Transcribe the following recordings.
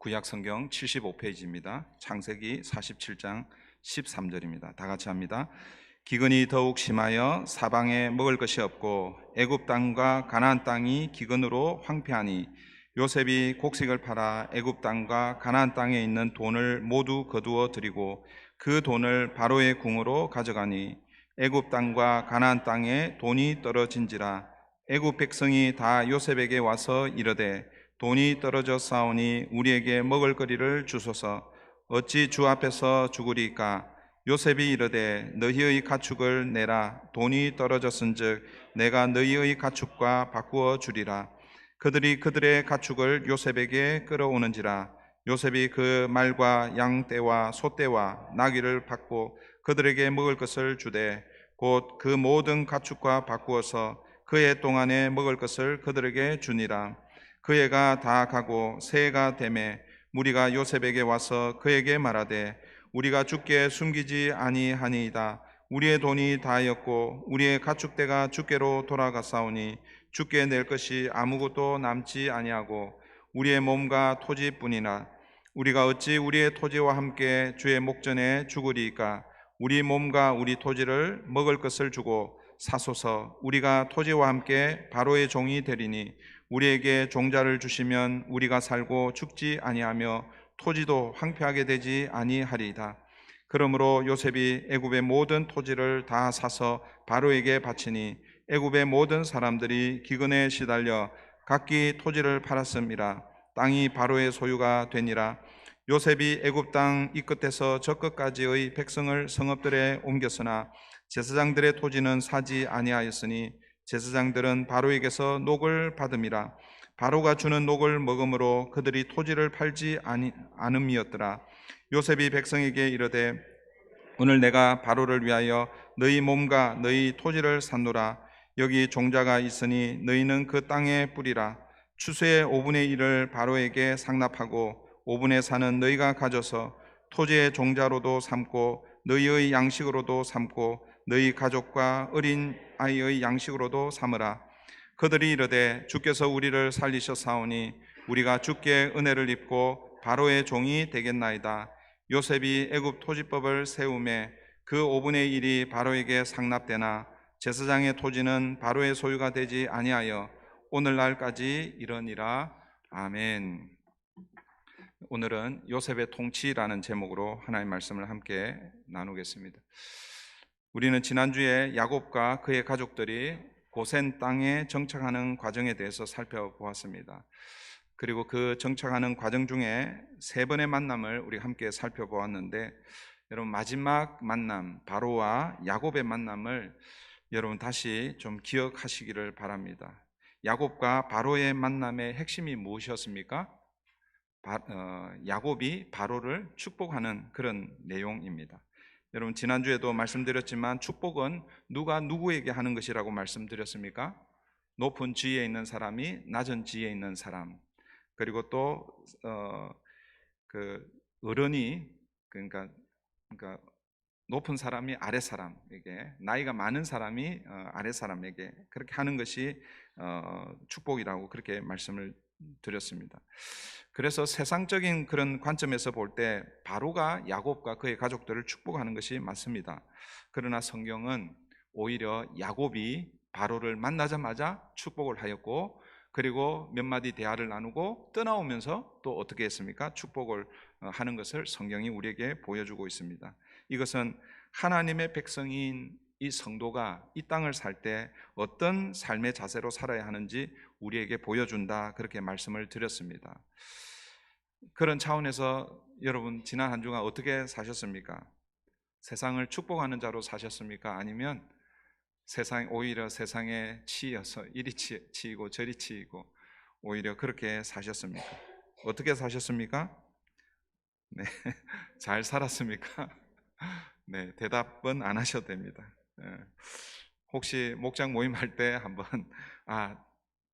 구약 성경 75페이지입니다. 창세기 47장 13절입니다. 다 같이 합니다. 기근이 더욱 심하여 사방에 먹을 것이 없고 애굽 땅과 가나안 땅이 기근으로 황폐하니 요셉이 곡식을 팔아 애굽 땅과 가나안 땅에 있는 돈을 모두 거두어 들이고 그 돈을 바로의 궁으로 가져가니 애굽 땅과 가나안 땅에 돈이 떨어진지라. 애굽 백성이 다 요셉에게 와서 이르되 돈이 떨어져 싸우니 우리에게 먹을 거리를 주소서. 어찌 주 앞에서 죽으리까? 요셉이 이르되 너희의 가축을 내라. 돈이 떨어졌은즉 내가 너희의 가축과 바꾸어 주리라. 그들이 그들의 가축을 요셉에게 끌어오는지라. 요셉이 그 말과 양떼와 소떼와 나귀를 받고 그들에게 먹을 것을 주되 곧 그 모든 가축과 바꾸어서 그해 동안에 먹을 것을 그들에게 주니라. 그 해가 다 가고 새해가 되매 무리가 요셉에게 와서 그에게 말하되 우리가 주께 숨기지 아니하니이다. 우리의 돈이 다하였고 우리의 가축대가 주께로 돌아가사오니 주께 낼 것이 아무것도 남지 아니하고 우리의 몸과 토지뿐이나 우리가 어찌 우리의 토지와 함께 주의 목전에 죽으리이까? 우리 몸과 우리 토지를 먹을 것을 주고 사소서. 우리가 토지와 함께 바로의 종이 되리니 우리에게 종자를 주시면 우리가 살고 죽지 아니하며 토지도 황폐하게 되지 아니하리이다. 그러므로 요셉이 애굽의 모든 토지를 다 사서 바로에게 바치니 애굽의 모든 사람들이 기근에 시달려 각기 토지를 팔았음이라. 땅이 바로의 소유가 되니라. 요셉이 애굽 땅 이 끝에서 저 끝까지의 백성을 성읍들에 옮겼으나 제사장들의 토지는 사지 아니하였으니 제사장들은 바로에게서 녹을 받음이라. 바로가 주는 녹을 먹음으로 그들이 토지를 팔지 않음이었더라. 요셉이 백성에게 이르되 오늘 내가 바로를 위하여 너희 몸과 너희 토지를 샀노라. 여기 종자가 있으니 너희는 그 땅에 뿌리라. 추수의 5분의 1을 바로에게 상납하고 5분의 4는 너희가 가져서 토지의 종자로도 삼고 너희의 양식으로도 삼고 너희 가족과 어린 아이의 양식으로도 삼으라. 그들이 이르되 주께서 우리를 살리셨사오니 우리가 주께 은혜를 입고 바로의 종이 되겠나이다. 요셉이 애굽 토지법을 세우매 그 5분의 1이 바로에게 상납되나 제사장의 토지는 바로의 소유가 되지 아니하여 오늘날까지 이러니라. 아멘. 오늘은 요셉의 통치라는 제목으로 하나님의 말씀을 함께 나누겠습니다. 우리는 지난주에 야곱과 그의 가족들이 고센 땅에 정착하는 과정에 대해서 살펴보았습니다. 그리고 그 정착하는 과정 중에 세 번의 만남을 우리 함께 살펴보았는데, 여러분 마지막 만남 바로와 야곱의 만남을 여러분 다시 좀 기억하시기를 바랍니다. 야곱과 바로의 만남의 핵심이 무엇이었습니까? 야곱이 바로를 축복하는 그런 내용입니다. 여러분 지난주에도 말씀드렸지만 축복은 누가 누구에게 하는 것이라고 말씀드렸습니까? 높은 지위에 있는 사람이 낮은 지위에 있는 사람, 그리고 또 그 어른이 그러니까 높은 사람이 아래 사람에게, 나이가 많은 사람이 아래 사람에게 그렇게 하는 것이 축복이라고 그렇게 말씀을 드렸습니다. 그래서 세상적인 그런 관점에서 볼 때 바로가 야곱과 그의 가족들을 축복하는 것이 맞습니다. 그러나 성경은 오히려 야곱이 바로를 만나자마자 축복을 하였고, 그리고 몇 마디 대화를 나누고 떠나오면서 또 어떻게 했습니까? 축복을 하는 것을 성경이 우리에게 보여주고 있습니다. 이것은 하나님의 백성인 이 성도가 이 땅을 살 때 어떤 삶의 자세로 살아야 하는지 우리에게 보여준다, 그렇게 말씀을 드렸습니다. 그런 차원에서 여러분 지난 한 주간 어떻게 사셨습니까? 세상을 축복하는 자로 사셨습니까? 아니면 오히려 세상에 치여서 이리 치이고 저리 치이고 오히려 그렇게 사셨습니까? 어떻게 사셨습니까? 네, 잘 살았습니까? 네, 대답은 안 하셔도 됩니다. 혹시 목장 모임할 때 한번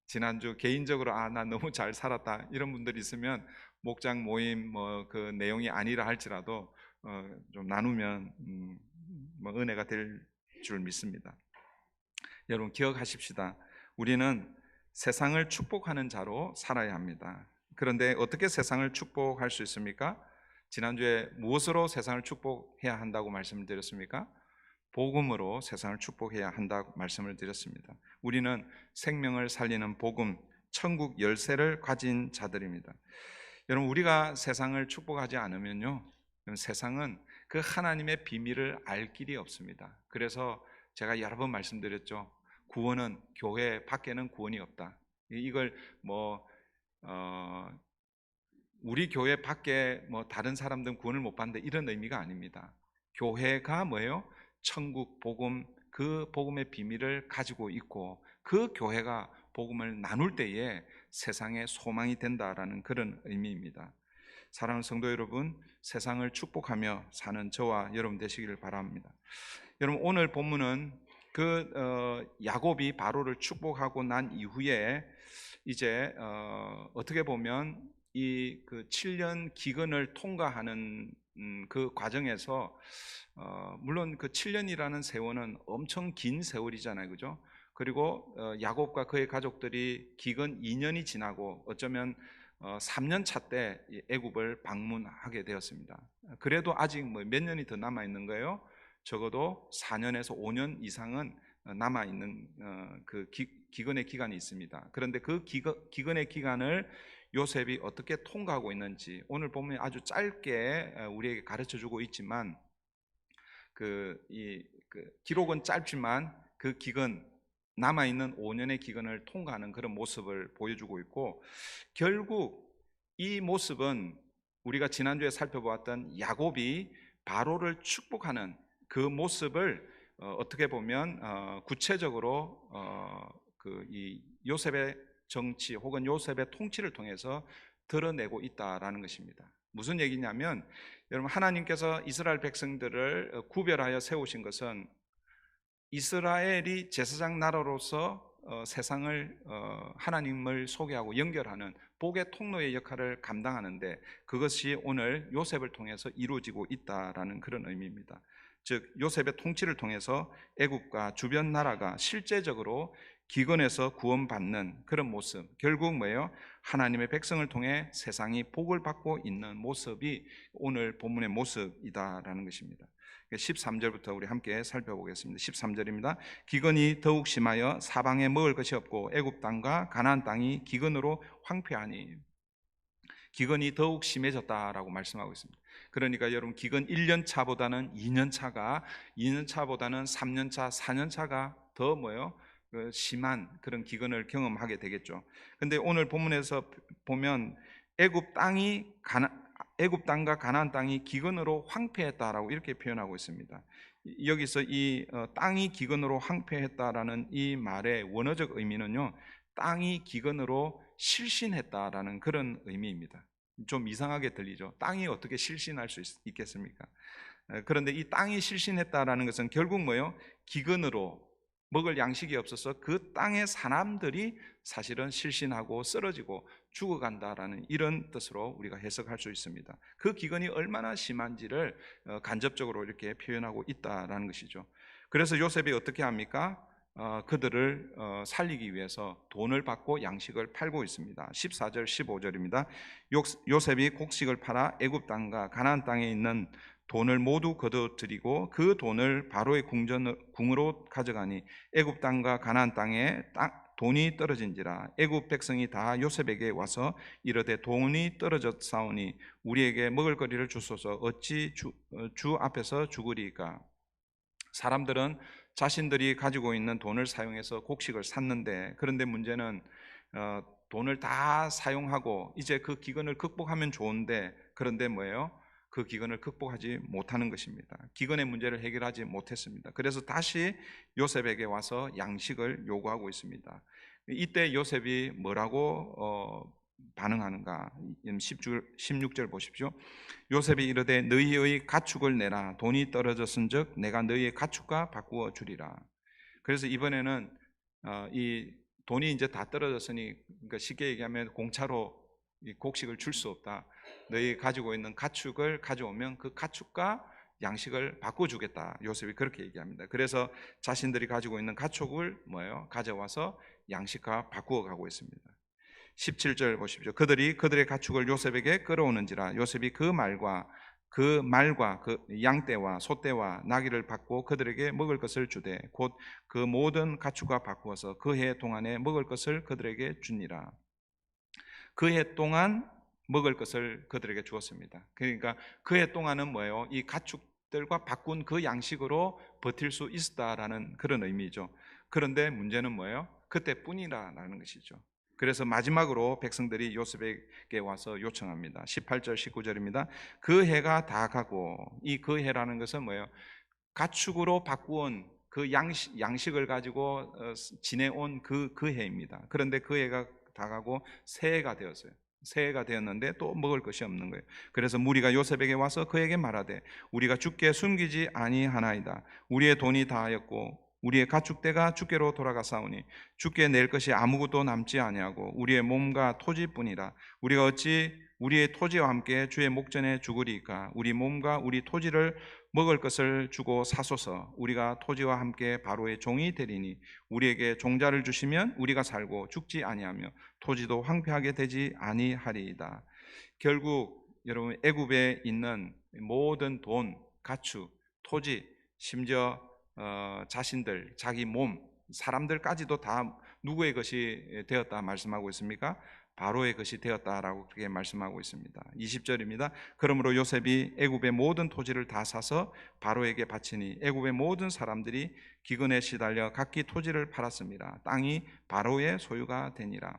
지난주 개인적으로 나 너무 잘 살았다 이런 분들이 있으면 목장 모임 그 내용이 아니라 할지라도 좀 나누면 은혜가 될 줄 믿습니다. 여러분 기억하십시다. 우리는 세상을 축복하는 자로 살아야 합니다. 그런데 어떻게 세상을 축복할 수 있습니까? 지난주에 무엇으로 세상을 축복해야 한다고 말씀을 드렸습니까? 복음으로 세상을 축복해야 한다고 말씀을 드렸습니다. 우리는 생명을 살리는 복음, 천국 열쇠를 가진 자들입니다. 여러분, 우리가 세상을 축복하지 않으면요, 세상은 그 하나님의 비밀을 알 길이 없습니다. 그래서 제가 여러 번 말씀드렸죠. 구원은 교회 밖에는 구원이 없다. 이걸 우리 교회 밖에 다른 사람들은 구원을 못 받는데 이런 의미가 아닙니다. 교회가 뭐예요? 천국 복음, 그 복음의 비밀을 가지고 있고 그 교회가 복음을 나눌 때에 세상에 소망이 된다라는 그런 의미입니다. 사랑하는 성도 여러분, 세상을 축복하며 사는 저와 여러분 되시기를 바랍니다. 여러분, 오늘 본문은 야곱이 바로를 축복하고 난 이후에 이제 어떻게 보면 이 7년 기근을 통과하는 그 과정에서 물론 그 7년이라는 세월은 엄청 긴 세월이잖아요, 그죠? 그리고 야곱과 그의 가족들이 기근 2년이 지나고 어쩌면 3년 차 때 애굽을 방문하게 되었습니다. 그래도 아직 몇 년이 더 남아 있는 거예요. 적어도 4년에서 5년 이상은 남아 있는 그 기근의 기간이 있습니다. 그런데 그 기근의 기간을 요셉이 어떻게 통과하고 있는지 오늘 보면 아주 짧게 우리에게 가르쳐 주고 있지만 기록은 짧지만 그 기근, 남아있는 5년의 기근을 통과하는 그런 모습을 보여주고 있고, 결국 이 모습은 우리가 지난주에 살펴보았던 야곱이 바로를 축복하는 그 모습을 어떻게 보면 구체적으로 이 요셉의 정치 혹은 요셉의 통치를 통해서 드러내고 있다라는 것입니다. 무슨 얘기냐면, 여러분, 하나님께서 이스라엘 백성들을 구별하여 세우신 것은 이스라엘이 제사장 나라로서 세상을 하나님을 소개하고 연결하는 복의 통로의 역할을 감당하는데, 그것이 오늘 요셉을 통해서 이루어지고 있다라는 그런 의미입니다. 즉, 요셉의 통치를 통해서 애국과 주변 나라가 실제적으로 기근에서 구원받는 그런 모습, 결국 뭐예요? 하나님의 백성을 통해 세상이 복을 받고 있는 모습이 오늘 본문의 모습이다라는 것입니다. 13절부터 우리 함께 살펴보겠습니다. 13절입니다. 기근이 더욱 심하여 사방에 먹을 것이 없고 애굽 땅과 가나안 땅이 기근으로 황폐하니, 기근이 더욱 심해졌다라고 말씀하고 있습니다. 그러니까 여러분, 기근 1년 차보다는 2년 차가, 2년 차보다는 3년 차, 4년 차가 더 심한 그런 기근을 경험하게 되겠죠. 근데 오늘 본문에서 보면 애굽 땅과 가나안 땅이 기근으로 황폐했다라고 이렇게 표현하고 있습니다. 여기서 이 땅이 기근으로 황폐했다라는 이 말의 원어적 의미는요, 땅이 기근으로 실신했다라는 그런 의미입니다. 좀 이상하게 들리죠. 땅이 어떻게 실신할 수 있겠습니까? 그런데 이 땅이 실신했다라는 것은 결국 뭐예요? 기근으로 먹을 양식이 없어서 그 땅의 사람들이 사실은 실신하고 쓰러지고 죽어간다라는 이런 뜻으로 우리가 해석할 수 있습니다. 그 기근이 얼마나 심한지를 간접적으로 이렇게 표현하고 있다라는 것이죠. 그래서 요셉이 어떻게 합니까? 그들을 살리기 위해서 돈을 받고 양식을 팔고 있습니다. 14절 15절입니다. 요셉이 곡식을 팔아 애굽 땅과 가나안 땅에 있는 돈을 모두 거둬들이고 그 돈을 바로의 궁으로 가져가니 애굽 땅과 가나안 땅에 돈이 떨어진지라. 애굽 백성이 다 요셉에게 와서 이르되 돈이 떨어졌사오니 우리에게 먹을 거리를 주소서. 어찌 주 앞에서 죽으리까? 사람들은 자신들이 가지고 있는 돈을 사용해서 곡식을 샀는데, 그런데 문제는 돈을 다 사용하고 이제 그 기근을 극복하면 좋은데, 그런데 뭐예요? 그 기근을 극복하지 못하는 것입니다. 기근의 문제를 해결하지 못했습니다. 그래서 다시 요셉에게 와서 양식을 요구하고 있습니다. 이때 요셉이 뭐라고 반응하는가? 16절 보십시오. 요셉이 이르되 너희의 가축을 내라. 돈이 떨어졌은즉 내가 너희의 가축과 바꾸어 주리라. 그래서 이번에는 이 돈이 이제 다 떨어졌으니, 그러니까 쉽게 얘기하면 공짜로 이 곡식을 줄 수 없다. 너희 가지고 있는 가축을 가져오면 그 가축과 양식을 바꿔주겠다. 요셉이 그렇게 얘기합니다. 그래서 자신들이 가지고 있는 가축을 가져와서 양식과 바꾸어 가고 있습니다. 17절 보십시오. 그들이 그들의 가축을 요셉에게 끌어오는지라 요셉이 그 말과 그 양떼와 소떼와 나귀를 받고 그들에게 먹을 것을 주되 곧 그 모든 가축과 바꾸어서 그 해 동안에 먹을 것을 그들에게 주니라. 그 해 동안 먹을 것을 그들에게 주었습니다. 그러니까 그 해 동안은 뭐예요? 이 가축들과 바꾼 그 양식으로 버틸 수 있었다라는 그런 의미죠. 그런데 문제는 뭐예요? 그때뿐이라는 것이죠. 그래서 마지막으로 백성들이 요셉에게 와서 요청합니다. 18절 19절입니다. 그 해가 다 가고, 이 그 해라는 것은 뭐예요? 가축으로 바꾸온 그 양식을 가지고 지내온 그 해입니다. 그런데 그 해가 다 가고 새해가 되었어요. 새해가 되었는데 또 먹을 것이 없는 거예요. 그래서 무리가 요셉에게 와서 그에게 말하되 우리가 주께 숨기지 아니하나이다. 우리의 돈이 다하였고 우리의 가축대가 주께로 돌아가사오니 주께 낼 것이 아무것도 남지 아니하고 우리의 몸과 토지뿐이라. 우리가 어찌 우리의 토지와 함께 주의 목전에 죽으리이까. 우리 몸과 우리 토지를 먹을 것을 주고 사소서. 우리가 토지와 함께 바로의 종이 되리니 우리에게 종자를 주시면 우리가 살고 죽지 아니하며 토지도 황폐하게 되지 아니하리이다. 결국 여러분 애굽에 있는 모든 돈, 가축, 토지, 심지어 자신들, 자기 몸, 사람들까지도 다 누구의 것이 되었다 말씀하고 있습니까? 바로의 것이 되었다라고 그렇게 말씀하고 있습니다. 20절입니다. 그러므로 요셉이 애굽의 모든 토지를 다 사서 바로에게 바치니 애굽의 모든 사람들이 기근에 시달려 각기 토지를 팔았습니다. 땅이 바로의 소유가 되니라.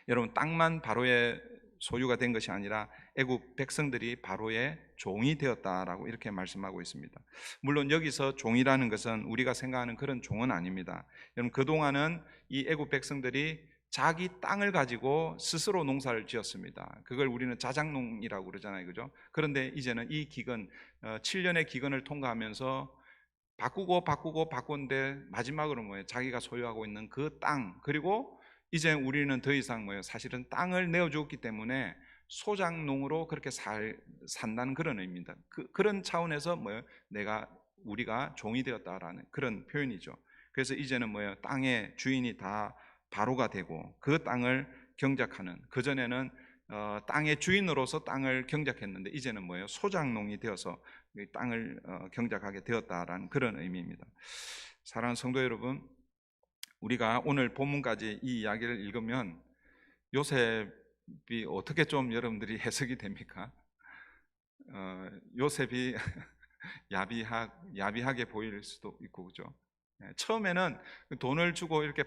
여러분, 땅만 바로의 소유가 된 것이 아니라 애굽 백성들이 바로의 종이 되었다라고 이렇게 말씀하고 있습니다. 물론 여기서 종이라는 것은 우리가 생각하는 그런 종은 아닙니다. 여러분, 그동안은 이 애굽 백성들이 자기 땅을 가지고 스스로 농사를 지었습니다. 그걸 우리는 자작농이라고 그러잖아요, 그죠? 그런데 이제는 이 기근, 7년의 기근을 통과하면서 바꾸는데 마지막으로 뭐예요? 자기가 소유하고 있는 그 땅, 그리고 이제 우리는 더 이상 뭐예요? 사실은 땅을 내어주었기 때문에 소작농으로 그렇게 산다는 그런 의미입니다. 그런 차원에서 뭐예요? 우리가 종이 되었다라는 그런 표현이죠. 그래서 이제는 뭐예요? 땅의 주인이 다 바로가 되고 그 땅을 경작하는, 그전에는 땅의 주인으로서 땅을 경작했는데 이제는 뭐예요? 소작농이 되어서 땅을 경작하게 되었다라는 그런 의미입니다. 사랑하는 성도 여러분, 우리가 오늘 본문까지 이 이야기를 읽으면 요셉이 어떻게 좀 여러분들이 해석이 됩니까? 요셉이 야비하게 보일 수도 있고, 그죠? 처음에는 돈을 주고 이렇게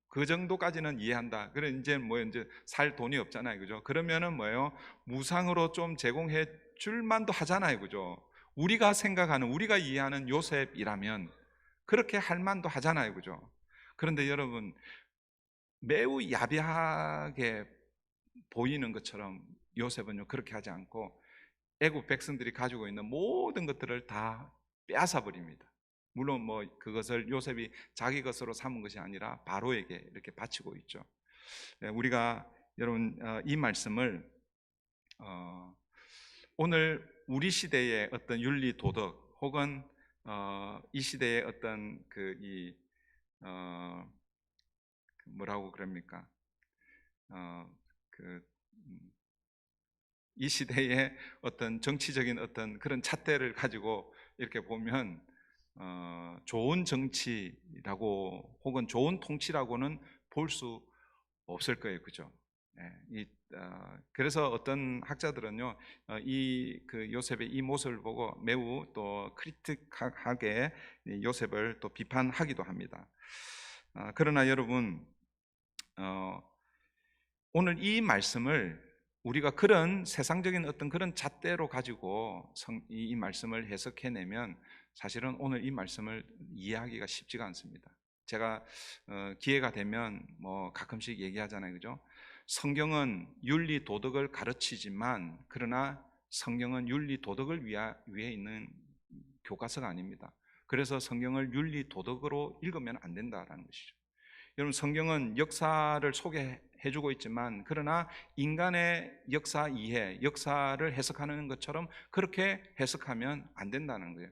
그 정도까지는 이해한다. 그래 이제 이제 살 돈이 없잖아요, 그죠? 그러면은 뭐예요? 무상으로 좀 제공해 줄 만도 하잖아요, 그죠? 우리가 이해하는 요셉이라면 그렇게 할 만도 하잖아요, 그죠? 그런데 여러분, 매우 야비하게 보이는 것처럼 요셉은요 그렇게 하지 않고 애굽 백성들이 가지고 있는 모든 것들을 다 빼앗아 버립니다. 물론 그것을 요셉이 자기 것으로 삼은 것이 아니라 바로에게 이렇게 바치고 있죠. 우리가 여러분 이 말씀을 오늘 우리 시대의 어떤 윤리 도덕 혹은 이 시대의 어떤 뭐라고 그럽니까? 이 시대의 어떤 정치적인 어떤 그런 잣대를 가지고 이렇게 보면 좋은 정치라고 혹은 좋은 통치라고는 볼 수 없을 거예요, 그죠? 그래서 어떤 학자들은요, 요셉의 이 모습을 보고 매우 또 크리틱하게 요셉을 또 비판하기도 합니다. 그러나 여러분, 오늘 이 말씀을 우리가 그런 세상적인 어떤 그런 잣대로 가지고 이 말씀을 해석해내면 사실은 오늘 이 말씀을 이해하기가 쉽지가 않습니다. 제가 기회가 되면 가끔씩 얘기하잖아요, 그죠? 성경은 윤리 도덕을 가르치지만 그러나 성경은 윤리 도덕을 위해 있는 교과서가 아닙니다. 그래서 성경을 윤리 도덕으로 읽으면 안 된다라는 것이죠. 여러분, 성경은 역사를 소개해주고 있지만 그러나 인간의 역사 이해, 역사를 해석하는 것처럼 그렇게 해석하면 안 된다는 거예요.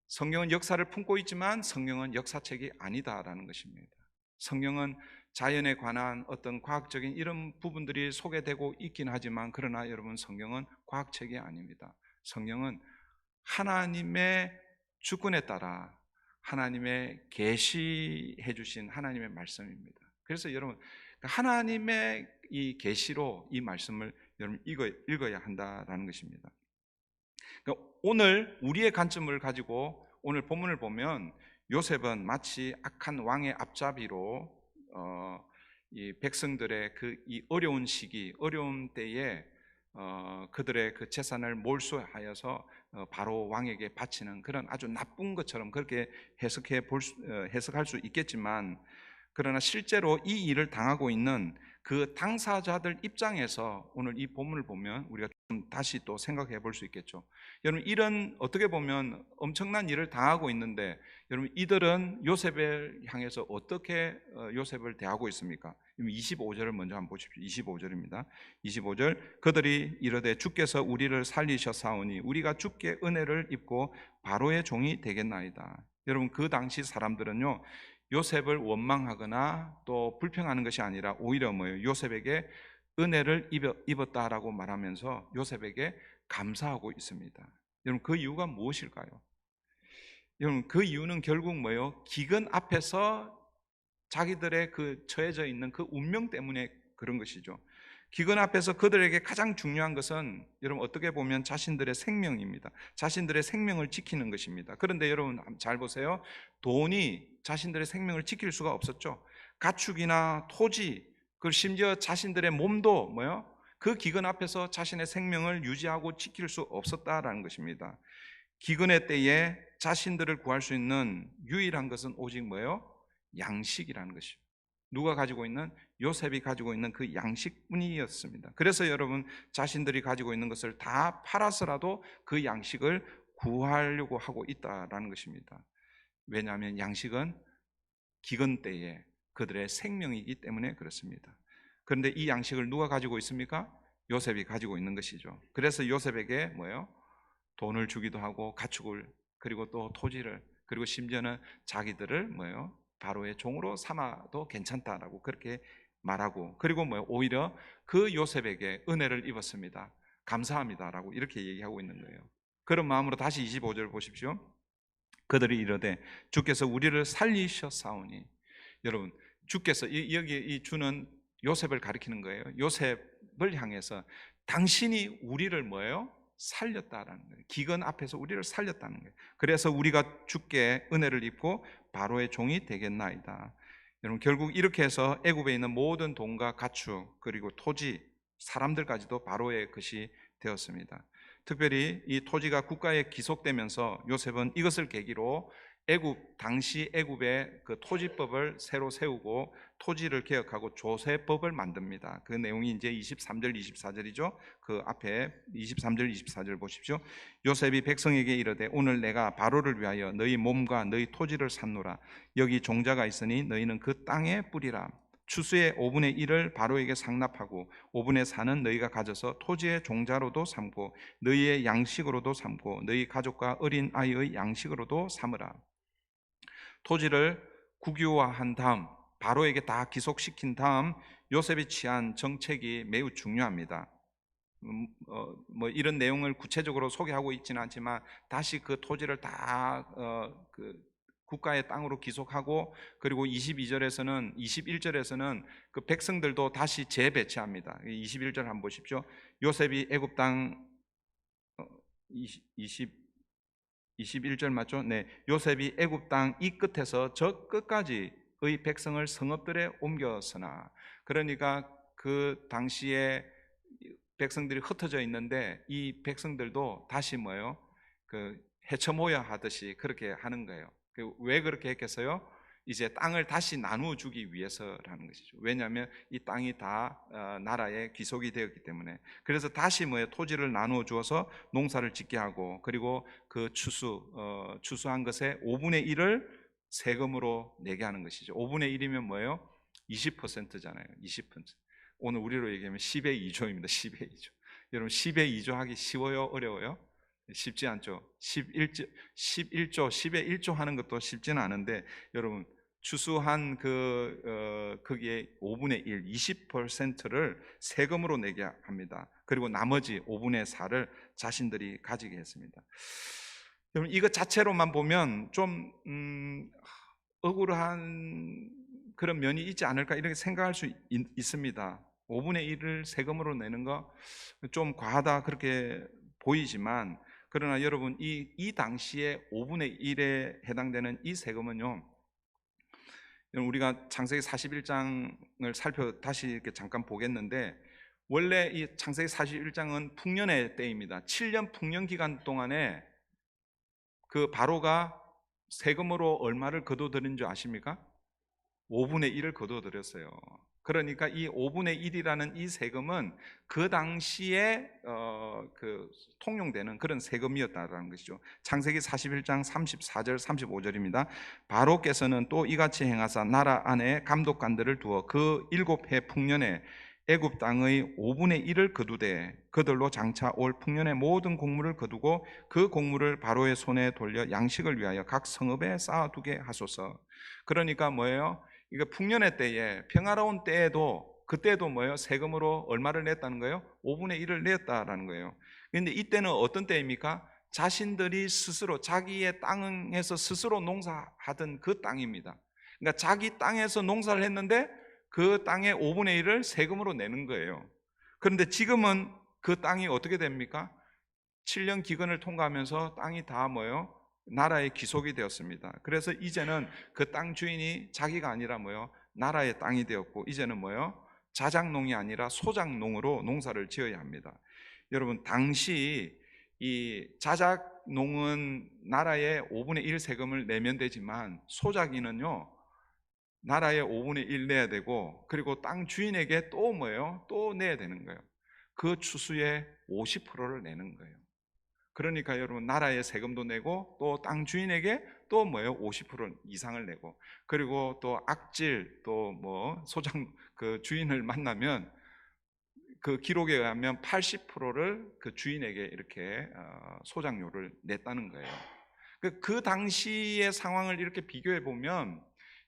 성경은 역사를 품고 있지만 성경은 역사책이 아니다라는 것입니다. 성경은 자연에 관한 어떤 과학적인 이런 부분들이 소개되고 있긴 하지만, 그러나 여러분, 성경은 과학책이 아닙니다. 성경은 하나님의 주권에 따라 하나님의 계시해 주신 하나님의 말씀입니다. 그래서 여러분, 하나님의 이 계시로 이 말씀을 여러분 읽어야 한다라는 것입니다. 그러니까 오늘 우리의 관점을 가지고 오늘 본문을 보면 요셉은 마치 악한 왕의 앞잡이로 이 백성들의 그 이 어려운 시기, 어려운 때에 그들의 그 재산을 몰수하여서 바로 왕에게 바치는 그런 아주 나쁜 것처럼 그렇게 해석할 수 있겠지만, 그러나 실제로 이 일을 당하고 있는 그 당사자들 입장에서 오늘 이 본문을 보면 우리가 좀 다시 또 생각해 볼 수 있겠죠. 여러분, 이런 어떻게 보면 엄청난 일을 당하고 있는데, 여러분, 이들은 요셉을 향해서 어떻게 요셉을 대하고 있습니까? 25절을 먼저 한번 보십시오. 25절입니다. 25절, 그들이 이르되 주께서 우리를 살리셨사오니 우리가 주께 은혜를 입고 바로의 종이 되겠나이다. 여러분, 그 당시 사람들은요, 요셉을 원망하거나 또 불평하는 것이 아니라 오히려 뭐예요? 요셉에게 은혜를 입었다라고 말하면서 요셉에게 감사하고 있습니다. 여러분, 그 이유가 무엇일까요? 여러분, 그 이유는 결국 뭐예요? 기근 앞에서 자기들의 그 처해져 있는 그 운명 때문에 그런 것이죠. 기근 앞에서 그들에게 가장 중요한 것은 여러분, 어떻게 보면 자신들의 생명입니다. 자신들의 생명을 지키는 것입니다. 그런데 여러분 잘 보세요. 돈이 자신들의 생명을 지킬 수가 없었죠. 가축이나 토지, 그리고 심지어 자신들의 몸도 뭐요? 그 기근 앞에서 자신의 생명을 유지하고 지킬 수 없었다라는 것입니다. 기근의 때에 자신들을 구할 수 있는 유일한 것은 오직 뭐예요? 양식이라는 것이죠. 누가 가지고 있는? 요셉이 가지고 있는 그 양식뿐이었습니다. 그래서 여러분, 자신들이 가지고 있는 것을 다 팔아서라도 그 양식을 구하려고 하고 있다라는 것입니다. 왜냐하면 양식은 기근 때에 그들의 생명이기 때문에 그렇습니다. 그런데 이 양식을 누가 가지고 있습니까? 요셉이 가지고 있는 것이죠. 그래서 요셉에게 뭐예요? 돈을 주기도 하고 가축을, 그리고 또 토지를, 그리고 심지어는 자기들을 뭐예요? 바로의 종으로 삼아도 괜찮다라고 그렇게 말하고, 그리고 뭐 오히려 그 요셉에게 은혜를 입었습니다. 감사합니다라고 이렇게 얘기하고 있는 거예요. 그런 마음으로 다시 25절 보십시오. 그들이 이르되 주께서 우리를 살리셨사오니. 여러분, 주께서 여기 이 주는 요셉을 가리키는 거예요. 요셉을 향해서 당신이 우리를 뭐예요? 살렸다라는 거예요. 기근 앞에서 우리를 살렸다는 거예요. 그래서 우리가 주께 은혜를 입고 바로의 종이 되겠나이다. 여러분, 결국 이렇게 해서 애굽에 있는 모든 돈과 가축, 그리고 토지, 사람들까지도 바로의 것이 되었습니다. 특별히 이 토지가 국가에 기속되면서 요셉은 이것을 계기로 당시 애굽의 그 토지법을 새로 세우고 토지를 개혁하고 조세법을 만듭니다. 그 내용이 이제 23절 24절이죠. 그 앞에 23절 24절 보십시오. 요셉이 백성에게 이르되 오늘 내가 바로를 위하여 너희 몸과 너희 토지를 샀노라. 여기 종자가 있으니 너희는 그 땅에 뿌리라. 추수의 5분의 1을 바로에게 상납하고 5분의 4는 너희가 가져서 토지의 종자로도 삼고 너희의 양식으로도 삼고 너희 가족과 어린 아이의 양식으로도 삼으라. 토지를 국유화한 다음, 바로에게 다 기속시킨 다음 요셉이 취한 정책이 매우 중요합니다. 뭐 이런 내용을 구체적으로 소개하고 있지는 않지만 다시 그 토지를 다 국가의 땅으로 기속하고, 그리고 21절에서는 그 백성들도 다시 재배치합니다. 21절 한번 보십시오. 요셉이 애굽 땅 21절 맞죠? 네. 요셉이 애굽 땅 이 끝에서 저 끝까지의 백성을 성읍들에 옮겼으나, 그러니까 그 당시에 백성들이 흩어져 있는데 이 백성들도 다시 뭐예요? 그 헤쳐 모여 하듯이 그렇게 하는 거예요. 왜 그렇게 했겠어요? 이제 땅을 다시 나누어 주기 위해서라는 것이죠. 왜냐하면 이 땅이 다 나라에 귀속이 되었기 때문에. 그래서 다시 뭐예요? 토지를 나누어 주어서 농사를 짓게 하고, 그리고 그 추수한 것의 5분의 1을 세금으로 내게 하는 것이죠. 5분의 1이면 뭐예요? 20%잖아요. 20%. 오늘 우리로 얘기하면 10의 2조입니다. 10의 2조. 여러분, 10의 2조 하기 쉬워요? 어려워요? 쉽지 않죠. 11조 10의 1조 하는 것도 쉽지는 않은데, 여러분, 추수한 거기에 5분의 1, 20%를 세금으로 내게 합니다. 그리고 나머지 5분의 4를 자신들이 가지게 했습니다. 여러분, 이것 자체로만 보면 좀 억울한 그런 면이 있지 않을까 이렇게 생각할 수 있습니다. 5분의 1을 세금으로 내는 거 좀 과하다 그렇게 보이지만, 그러나 여러분, 이 당시에 5분의 1에 해당되는 이 세금은요, 우리가 창세기 41장을 다시 이렇게 잠깐 보겠는데, 원래 이 창세기 41장은 풍년의 때입니다. 7년 풍년 기간 동안에 그 바로가 세금으로 얼마를 거둬들인 줄 아십니까? 5분의 1을 거둬들였어요. 그러니까 이 5분의 1이라는 이 세금은 그 당시에 통용되는 그런 세금이었다라는 것이죠. 창세기 41장 34절 35절입니다. 바로께서는 또 이같이 행하사 나라 안에 감독관들을 두어 그 7해 풍년에 애굽 땅의 5분의 1을 거두되 그들로 장차 올 풍년의 모든 곡물을 거두고 그 곡물을 바로의 손에 돌려 양식을 위하여 각 성읍에 쌓아두게 하소서. 그러니까 뭐예요? 이거 풍년의 때에, 평화로운 때에도, 그때도 뭐예요? 세금으로 얼마를 냈다는 거예요? 5분의 1을 냈다라는 거예요. 그런데 이때는 어떤 때입니까? 자신들이 스스로 자기의 땅에서 스스로 농사하던 그 땅입니다. 그러니까 자기 땅에서 농사를 했는데 그 땅의 5분의 1을 세금으로 내는 거예요. 그런데 지금은 그 땅이 어떻게 됩니까? 7년 기근을 통과하면서 땅이 다 뭐예요? 나라의 귀속이 되었습니다. 그래서 이제는 그 땅 주인이 자기가 아니라 뭐예요? 나라의 땅이 되었고, 이제는 뭐예요? 자작농이 아니라 소작농으로 농사를 지어야 합니다. 여러분, 당시 이 자작농은 나라의 5분의 1 세금을 내면 되지만, 소작인은요 나라의 5분의 1 내야 되고, 그리고 땅 주인에게 또 뭐예요? 또 내야 되는 거예요. 그 추수의 50%를 내는 거예요. 그러니까 여러분, 나라의 세금도 내고 또 땅 주인에게 또 뭐예요? 50% 이상을 내고, 그리고 또 악질, 또 뭐 소장 그 주인을 만나면 그 기록에 의하면 80%를 그 주인에게 이렇게 소장료를 냈다는 거예요. 그 당시의 상황을 이렇게 비교해 보면,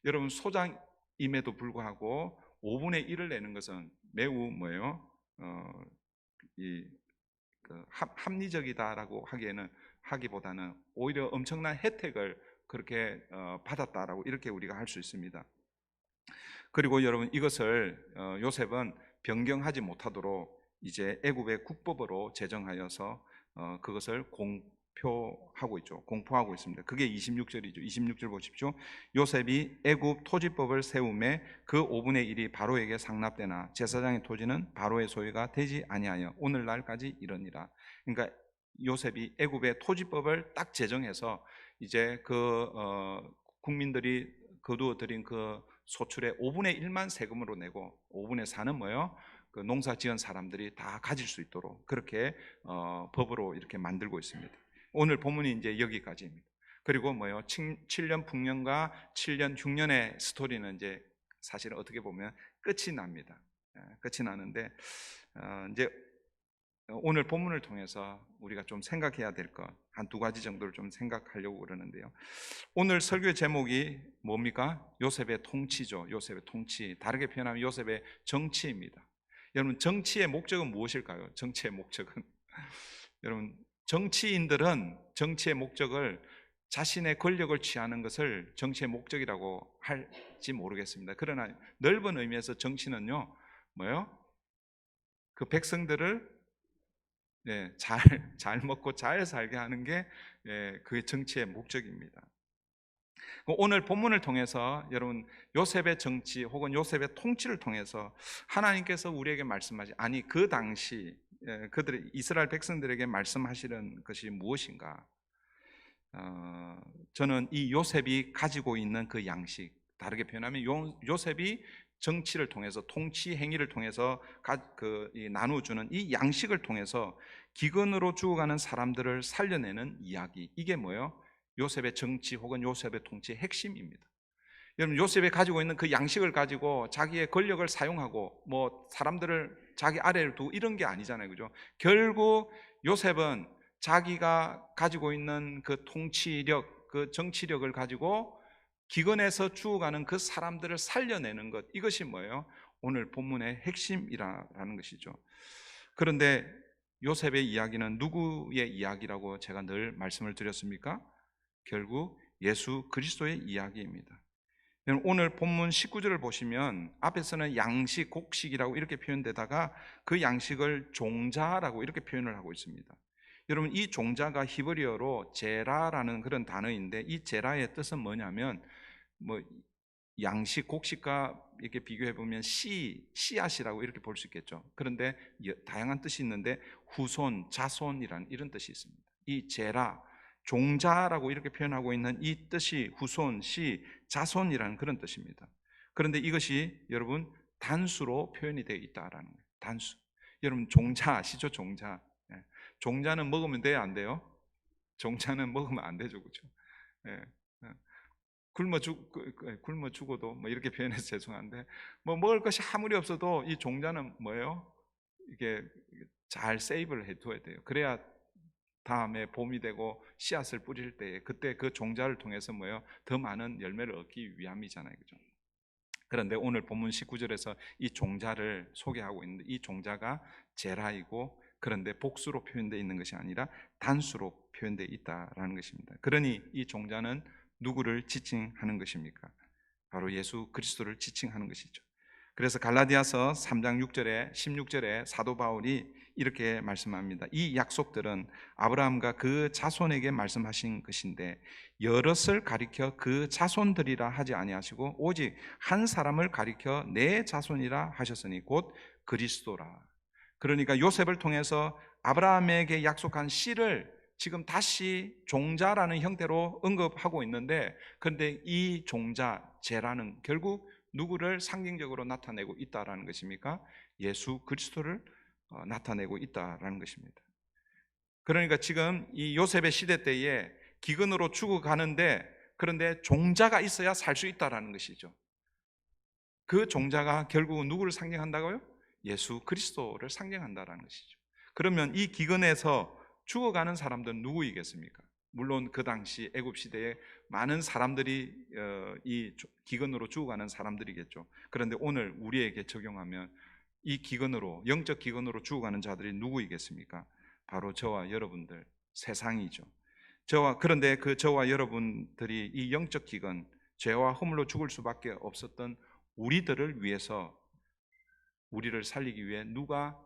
여러분, 소장임에도 불구하고 5분의 1을 내는 것은 매우 뭐예요? 합리적이다라고 하기보다는 오히려 엄청난 혜택을 그렇게 받았다라고 이렇게 우리가 할 수 있습니다. 그리고 여러분, 이것을 요셉은 변경하지 못하도록 이제 애굽의 국법으로 제정하여서 그것을 공표하고 있죠. 공포하고 있습니다. 그게 26절이죠. 26절 보십시오. 요셉이 애굽 토지법을 세우매 그 5분의 1이 바로에게 상납되나 제사장의 토지는 바로의 소유가 되지 아니하여 오늘날까지 이러니라. 그러니까 요셉이 애굽의 토지법을 딱 제정해서 이제 국민들이 거두어들인 그 소출의 5분의 1만 세금으로 내고 5분의 4는 뭐예요? 그 농사 지은 사람들이 다 가질 수 있도록 그렇게 법으로 이렇게 만들고 있습니다. 오늘 본문이 이제 여기까지입니다. 그리고 뭐예요? 7년 풍년과 7년 흉년의 스토리는 이제 사실은 어떻게 보면 끝이 납니다. 끝이 나는데 이제 오늘 본문을 통해서 우리가 좀 생각해야 될 것 한 두 가지 정도를 좀 생각하려고 그러는데요. 오늘 설교의 제목이 뭡니까? 요셉의 통치죠. 요셉의 통치. 다르게 표현하면 요셉의 정치입니다. 여러분, 정치의 목적은 무엇일까요? 정치의 목적은 여러분, 정치인들은 정치의 목적을 자신의 권력을 취하는 것을 정치의 목적이라고 할지 모르겠습니다. 그러나 넓은 의미에서 정치는요 뭐예요? 그 백성들을 잘 먹고 잘 살게 하는 게 그 정치의 목적입니다. 오늘 본문을 통해서 여러분, 요셉의 정치 혹은 요셉의 통치를 통해서 하나님께서 우리에게 말씀하시, 아니 그 당시 그들의 이스라엘 백성들에게 말씀하시는 것이 무엇인가? 저는 이 요셉이 가지고 있는 그 양식, 다르게 표현하면 요셉이 정치를 통해서, 통치 행위를 통해서 나누어주는 이 양식을 통해서 기근으로 죽어가는 사람들을 살려내는 이야기, 이게 뭐예요? 요셉의 정치 혹은 요셉의 통치의 핵심입니다. 여러분, 요셉이 가지고 있는 그 양식을 가지고 자기의 권력을 사용하고 뭐 사람들을 자기 아래를 두고 이런 게 아니잖아요, 그죠? 결국 요셉은 자기가 가지고 있는 그 통치력, 그 정치력을 가지고 기근에서 죽어가는 그 사람들을 살려내는 것, 이것이 뭐예요? 오늘 본문의 핵심이라는 것이죠. 그런데 요셉의 이야기는 누구의 이야기라고 제가 늘 말씀을 드렸습니까? 결국 예수 그리스도의 이야기입니다. 오늘 본문 19절을 보시면 앞에서는 양식, 곡식이라고 이렇게 표현되다가 그 양식을 종자라고 이렇게 표현을 하고 있습니다. 여러분, 이 종자가 히브리어로 제라라는 그런 단어인데, 이 제라의 뜻은 뭐냐면 뭐 양식, 곡식과 이렇게 비교해 보면 씨앗이라고 이렇게 볼 수 있겠죠. 그런데 다양한 뜻이 있는데 후손, 자손이라는 이런 뜻이 있습니다. 이 제라, 종자라고 이렇게 표현하고 있는 이 뜻이 후손, 자손이라는 그런 뜻입니다. 그런데 이것이 여러분 단수로 표현이 되어 있다라는 거예요. 단수. 여러분 종자 아시죠? 종자. 예. 종자는 먹으면 돼요, 안 돼요? 종자는 먹으면 안 되죠, 그렇죠? 예. 예. 굶어 죽어도 뭐 이렇게 표현해서 죄송한데, 뭐 먹을 것이 아무리 없어도 이 종자는 뭐예요? 이게 잘 세이브를 해둬야 돼요. 그래야 다음에 봄이 되고 씨앗을 뿌릴 때 그때 그 종자를 통해서 뭐예요? 더 많은 열매를 얻기 위함이잖아요, 그죠? 그런데 오늘 본문 19절에서 이 종자를 소개하고 있는데, 이 종자가 제라이고, 그런데 복수로 표현되어 있는 것이 아니라 단수로 표현되어 있다라는 것입니다. 그러니 이 종자는 누구를 지칭하는 것입니까? 바로 예수 그리스도를 지칭하는 것이죠. 그래서 갈라디아서 3장 6절에 16절에 사도 바울이 이렇게 말씀합니다. 이 약속들은 아브라함과 그 자손에게 말씀하신 것인데 여럿을 가리켜 그 자손들이라 하지 아니하시고 오직 한 사람을 가리켜 내 자손이라 하셨으니 곧 그리스도라. 그러니까 요셉을 통해서 아브라함에게 약속한 씨를 지금 다시 종자라는 형태로 언급하고 있는데, 그런데 이 종자, 제라는 결국 누구를 상징적으로 나타내고 있다라는 것입니까? 예수 그리스도를 나타내고 있다라는 것입니다. 그러니까 지금 이 요셉의 시대 때에 기근으로 죽어가는데, 그런데 종자가 있어야 살 수 있다라는 것이죠. 그 종자가 결국은 누구를 상징한다고요? 예수 그리스도를 상징한다라는 것이죠. 그러면 이 기근에서 죽어가는 사람들은 누구이겠습니까? 물론 그 당시 애굽 시대에 많은 사람들이 이 기근으로 죽어가는 사람들이겠죠. 그런데 오늘 우리에게 적용하면 이 기근으로, 영적 기근으로 죽어가는 자들이 누구이겠습니까? 바로 저와 여러분들, 세상이죠. 그런데 저와 여러분들이 이 영적 기근, 죄와 허물로 죽을 수밖에 없었던 우리들을 위해서, 우리를 살리기 위해 누가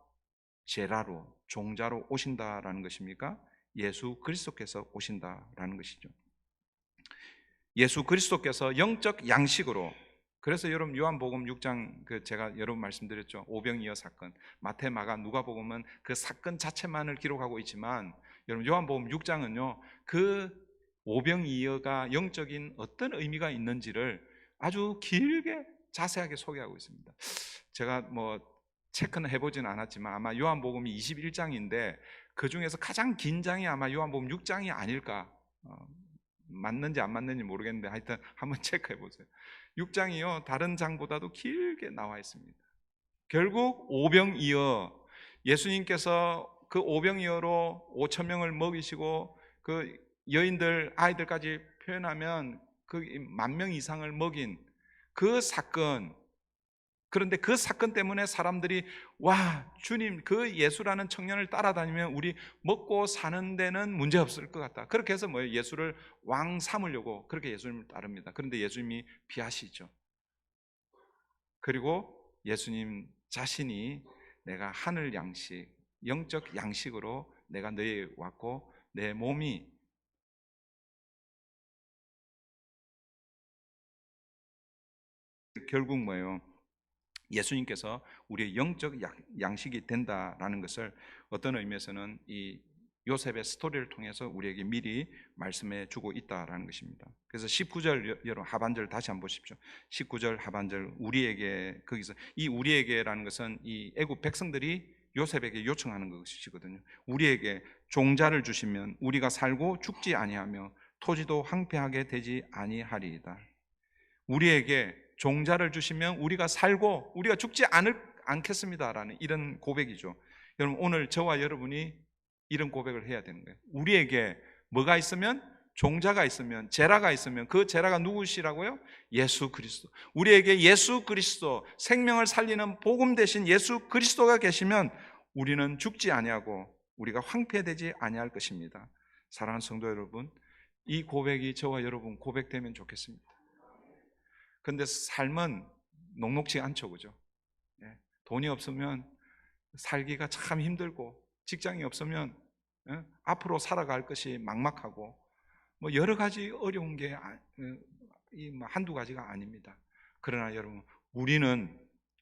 제라로, 종자로 오신다라는 것입니까? 예수 그리스도께서 오신다라는 것이죠. 예수 그리스도께서 영적 양식으로, 그래서 여러분 요한복음 6장 제가 여러분 말씀드렸죠. 오병이어 사건, 마태, 마가, 누가복음은 그 사건 자체만을 기록하고 있지만 여러분 요한복음 6장은요 그 오병이어가 영적인 어떤 의미가 있는지를 아주 길게 자세하게 소개하고 있습니다. 제가 뭐 체크는 해보지는 않았지만 아마 요한복음이 21장인데 그 중에서 가장 긴 장이 아마 요한복음 6장이 아닐까. 맞는지 안 맞는지 모르겠는데 하여튼 한번 체크해 보세요. 6장이요 다른 장보다도 길게 나와 있습니다. 결국 오병이어, 예수님께서 그 오병이어로 5천 명을 먹이시고 그 여인들, 아이들까지 표현하면 그 10,000명 이상을 먹인 그 사건, 그런데 그 사건 때문에 사람들이 와, 주님 그 예수라는 청년을 따라다니면 우리 먹고 사는 데는 문제 없을 것 같다. 그렇게 해서 뭐 예수를 왕 삼으려고 그렇게 예수님을 따릅니다. 그런데 예수님이 피하시죠. 그리고 예수님 자신이 내가 하늘 양식, 영적 양식으로 내가 너희에 왔고 내 몸이 결국 뭐예요? 예수님께서 우리의 영적 양식이 된다라는 것을 어떤 의미에서는 이 요셉의 스토리를 통해서 우리에게 미리 말씀해 주고 있다라는 것입니다. 그래서 19절 여러분 하반절 다시 한번 보십시오. 19절 하반절 우리에게, 거기서 이 우리에게라는 것은 이 애굽 백성들이 요셉에게 요청하는 것이거든요. 우리에게 종자를 주시면 우리가 살고 죽지 아니하며 토지도 황폐하게 되지 아니하리이다. 우리에게 종자를 주시면 우리가 살고 우리가 죽지 않겠습니다라는 이런 고백이죠. 여러분 오늘 저와 여러분이 이런 고백을 해야 되는 거예요. 우리에게 뭐가 있으면 종자가 있으면, 제라가 있으면 그 제라가 누구시라고요? 예수 그리스도. 우리에게 예수 그리스도, 생명을 살리는 복음 대신 예수 그리스도가 계시면 우리는 죽지 아니하고 우리가 황폐되지 아니할 것입니다. 사랑하는 성도 여러분, 이 고백이 저와 여러분 고백되면 좋겠습니다. 그런데 삶은 녹록지 않죠, 그죠? 예, 돈이 없으면 살기가 참 힘들고, 직장이 없으면 앞으로 살아갈 것이 막막하고, 뭐 여러 가지 어려운 게 한두 가지가 아닙니다. 그러나 여러분, 우리는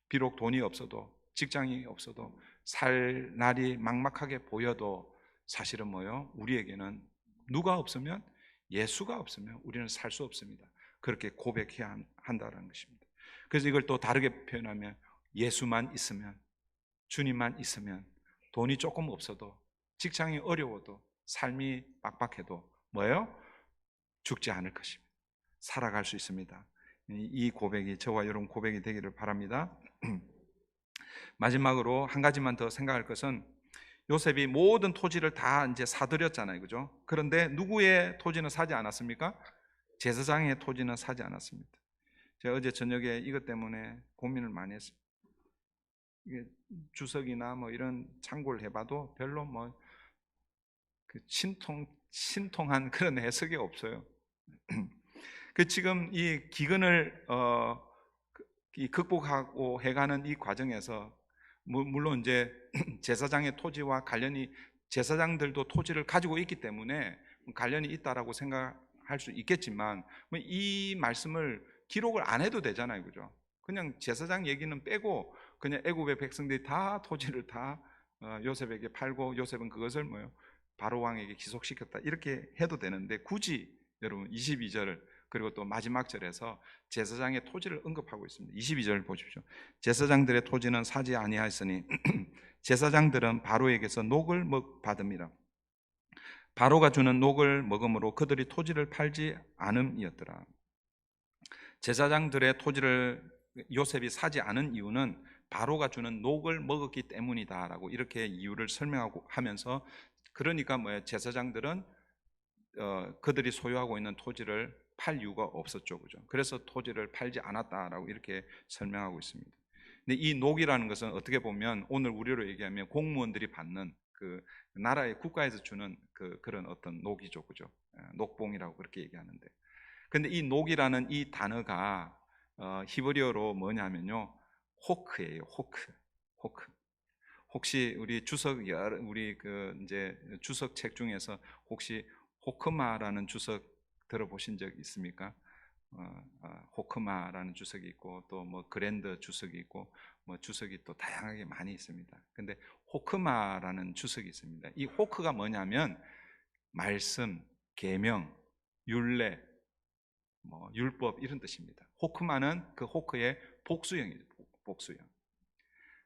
비록 돈이 없어도, 직장이 없어도, 살 날이 막막하게 보여도 사실은 뭐요? 우리에게는 누가 없으면, 예수가 없으면 우리는 살 수 없습니다. 그렇게 고백해야 한다는 것입니다. 그래서 이걸 또 다르게 표현하면, 예수만 있으면, 주님만 있으면, 돈이 조금 없어도, 직장이 어려워도, 삶이 빡빡해도 뭐예요? 죽지 않을 것입니다. 살아갈 수 있습니다. 이 고백이 저와 여러분 고백이 되기를 바랍니다. 마지막으로 한 가지만 더 생각할 것은, 요셉이 모든 토지를 다 이제 사들였잖아요, 그죠? 그런데 누구의 토지는 사지 않았습니까? 제사장의 토지는 사지 않았습니다. 제가 어제 저녁에 이것 때문에 고민을 많이 했습니다. 이게 주석이나 뭐 이런 참고를 해봐도 별로 뭐 그 신통한 그런 해석이 없어요. 그 지금 이 기근을 극복하고 해가는 이 과정에서 물론 이제 제사장의 토지와 관련이, 제사장들도 토지를 가지고 있기 때문에 관련이 있다라고 생각할 수 있겠지만, 이 말씀을 기록을 안 해도 되잖아요, 그죠? 그냥 제사장 얘기는 빼고 그냥 애굽의 백성들이 다 토지를 다 요셉에게 팔고, 요셉은 그것을 뭐요? 바로 왕에게 기속시켰다, 이렇게 해도 되는데, 굳이 여러분 22절 그리고 또 마지막 절에서 제사장의 토지를 언급하고 있습니다. 22절 보십시오. 제사장들의 토지는 사지 아니하였으니 제사장들은 바로에게서 녹을 받음이라. 바로가 주는 녹을 먹음으로 그들이 토지를 팔지 않음이었더라. 제사장들의 토지를 요셉이 사지 않은 이유는 바로가 주는 녹을 먹었기 때문이다라고 이렇게 이유를 설명하고 하면서, 그러니까 뭐예요? 제사장들은 그들이 소유하고 있는 토지를 팔 이유가 없었죠, 그죠? 그래서 토지를 팔지 않았다라고 이렇게 설명하고 있습니다. 근데 이 녹이라는 것은 어떻게 보면 오늘 우리로 얘기하면 공무원들이 받는 그 나라의 국가에서 주는 그런 어떤 녹이죠, 그죠? 녹봉이라고 그렇게 얘기하는데, 근데 이 녹이라는 이 단어가 히브리어로 뭐냐면요, 호크예요, 호크. 혹시 우리 이제 주석 책 중에서 혹시 호크마라는 주석 들어보신 적 있습니까? 호크마라는 주석이 있고, 또 뭐 그랜드 주석이 있고, 뭐 주석이 또 다양하게 많이 있습니다. 근데 호크마라는 주석이 있습니다. 이 호크가 뭐냐면 말씀, 계명, 율례, 뭐 율법 이런 뜻입니다. 호크마는 그 호크의 복수형이죠, 복수형.